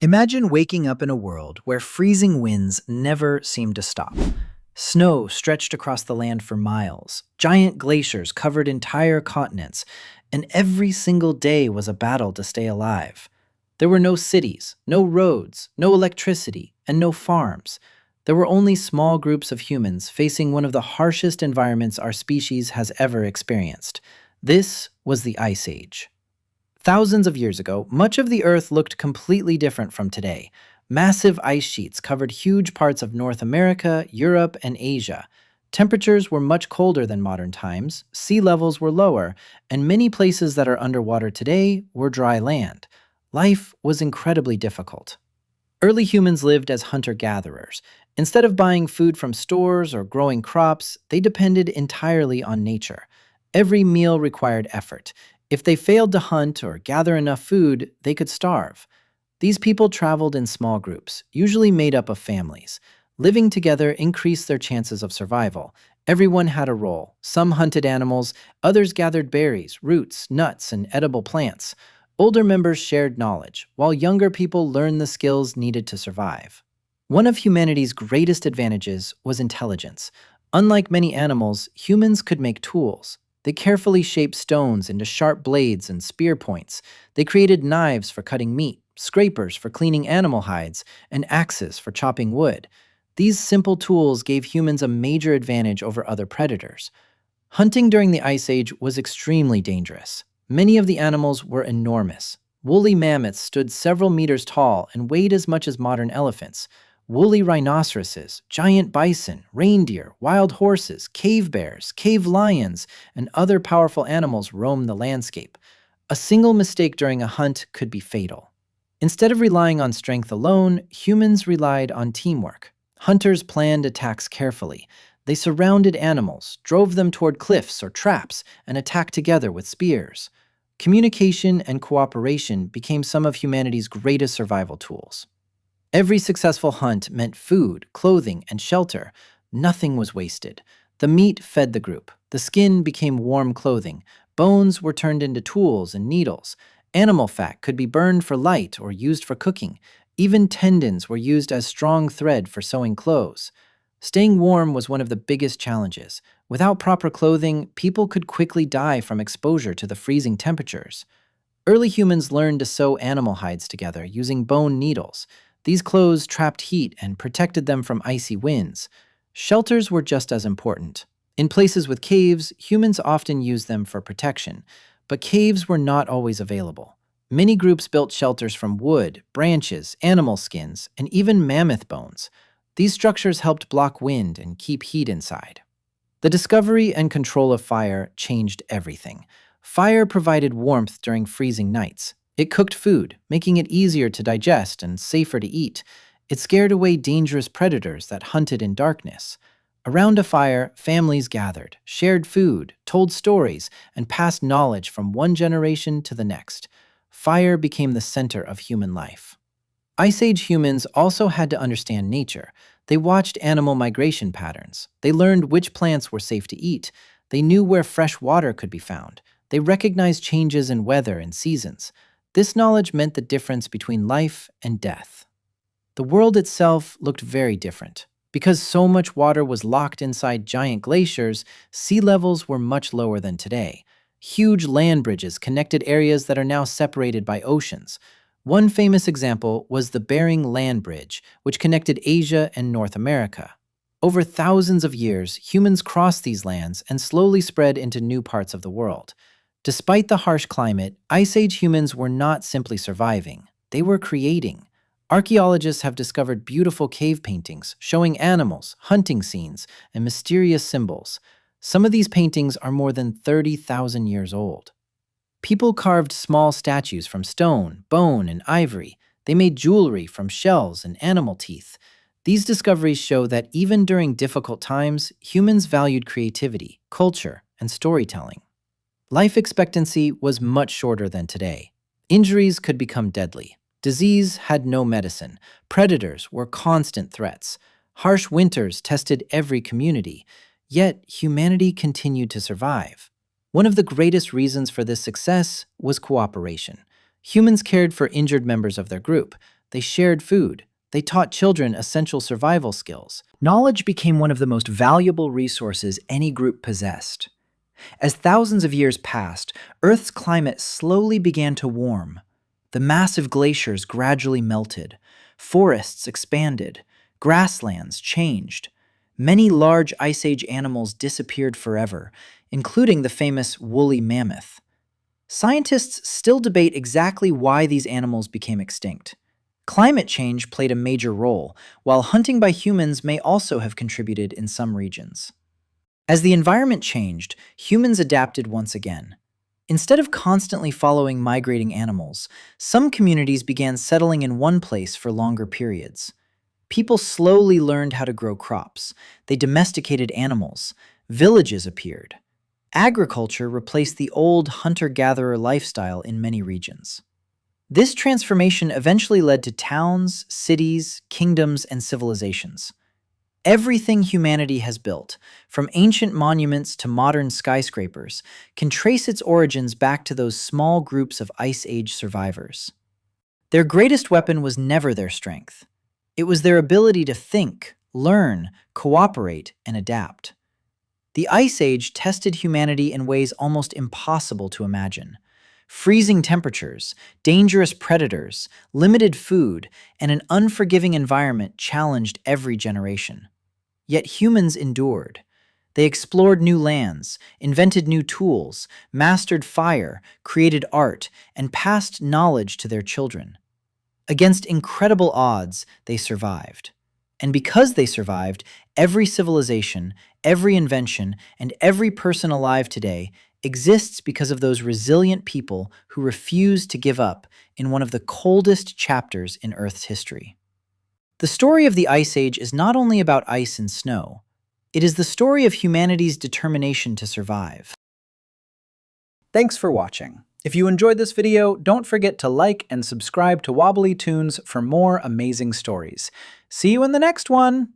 Imagine waking up in a world where freezing winds never seem to stop. Snow stretched across the land for miles, giant glaciers covered entire continents, and every single day was a battle to stay alive. There were no cities, no roads, no electricity, and no farms. There were only small groups of humans facing one of the harshest environments our species has ever experienced. This was the Ice Age. Thousands of years ago, much of the Earth looked completely different from today. Massive ice sheets covered huge parts of North America, Europe, and Asia. Temperatures were much colder than modern times, sea levels were lower, and many places that are underwater today were dry land. Life was incredibly difficult. Early humans lived as hunter-gatherers. Instead of buying food from stores or growing crops, they depended entirely on nature. Every meal required effort. If they failed to hunt or gather enough food, they could starve. These people traveled in small groups, usually made up of families. Living together increased their chances of survival. Everyone had a role. Some hunted animals, others gathered berries, roots, nuts, and edible plants. Older members shared knowledge, while younger people learned the skills needed to survive. One of humanity's greatest advantages was intelligence. Unlike many animals, humans could make tools. They carefully shaped stones into sharp blades and spear points. They created knives for cutting meat, scrapers for cleaning animal hides, and axes for chopping wood. These simple tools gave humans a major advantage over other predators. Hunting during the Ice Age was extremely dangerous. Many of the animals were enormous. Woolly mammoths stood several meters tall and weighed as much as modern elephants. Woolly rhinoceroses, giant bison, reindeer, wild horses, cave bears, cave lions, and other powerful animals roamed the landscape. A single mistake during a hunt could be fatal. Instead of relying on strength alone, humans relied on teamwork. Hunters planned attacks carefully. They surrounded animals, drove them toward cliffs or traps, and attacked together with spears. Communication and cooperation became some of humanity's greatest survival tools. Every successful hunt meant food, clothing, and shelter. Nothing was wasted. The meat fed the group. The skin became warm clothing. Bones were turned into tools and needles. Animal fat could be burned for light or used for cooking. Even tendons were used as strong thread for sewing clothes. Staying warm was one of the biggest challenges. Without proper clothing, people could quickly die from exposure to the freezing temperatures. Early humans learned to sew animal hides together using bone needles. These clothes trapped heat and protected them from icy winds. Shelters were just as important. In places with caves, humans often used them for protection, but caves were not always available. Many groups built shelters from wood, branches, animal skins, and even mammoth bones. These structures helped block wind and keep heat inside. The discovery and control of fire changed everything. Fire provided warmth during freezing nights. It cooked food, making it easier to digest and safer to eat. It scared away dangerous predators that hunted in darkness. Around a fire, families gathered, shared food, told stories, and passed knowledge from one generation to the next. Fire became the center of human life. Ice Age humans also had to understand nature. They watched animal migration patterns. They learned which plants were safe to eat. They knew where fresh water could be found. They recognized changes in weather and seasons. This knowledge meant the difference between life and death. The world itself looked very different. Because so much water was locked inside giant glaciers, sea levels were much lower than today. Huge land bridges connected areas that are now separated by oceans. One famous example was the Bering Land Bridge, which connected Asia and North America. Over thousands of years, humans crossed these lands and slowly spread into new parts of the world. Despite the harsh climate, Ice Age humans were not simply surviving. They were creating. Archaeologists have discovered beautiful cave paintings showing animals, hunting scenes, and mysterious symbols. Some of these paintings are more than 30,000 years old. People carved small statues from stone, bone, and ivory. They made jewelry from shells and animal teeth. These discoveries show that even during difficult times, humans valued creativity, culture, and storytelling. Life expectancy was much shorter than today. Injuries could become deadly. Disease had no medicine. Predators were constant threats. Harsh winters tested every community. Yet humanity continued to survive. One of the greatest reasons for this success was cooperation. Humans cared for injured members of their group. They shared food. They taught children essential survival skills. Knowledge became one of the most valuable resources any group possessed. As thousands of years passed, Earth's climate slowly began to warm. The massive glaciers gradually melted. Forests expanded. Grasslands changed. Many large Ice Age animals disappeared forever, including the famous woolly mammoth. Scientists still debate exactly why these animals became extinct. Climate change played a major role, while hunting by humans may also have contributed in some regions. As the environment changed, humans adapted once again. Instead of constantly following migrating animals, some communities began settling in one place for longer periods. People slowly learned how to grow crops. They domesticated animals. Villages appeared. Agriculture replaced the old hunter-gatherer lifestyle in many regions. This transformation eventually led to towns, cities, kingdoms, and civilizations. Everything humanity has built, from ancient monuments to modern skyscrapers, can trace its origins back to those small groups of Ice Age survivors. Their greatest weapon was never their strength. It was their ability to think, learn, cooperate, and adapt. The Ice Age tested humanity in ways almost impossible to imagine. Freezing temperatures, dangerous predators, limited food, and an unforgiving environment challenged every generation. Yet humans endured. They explored new lands, invented new tools, mastered fire, created art, and passed knowledge to their children. Against incredible odds, they survived. And because they survived, every civilization, every invention, and every person alive today exists because of those resilient people who refused to give up in one of the coldest chapters in Earth's history. The story of the Ice Age is not only about ice and snow, it is the story of humanity's determination to survive. Thanks for watching. If you enjoyed this video, don't forget to like and subscribe to Wobbly Tunes for more amazing stories. See you in the next one!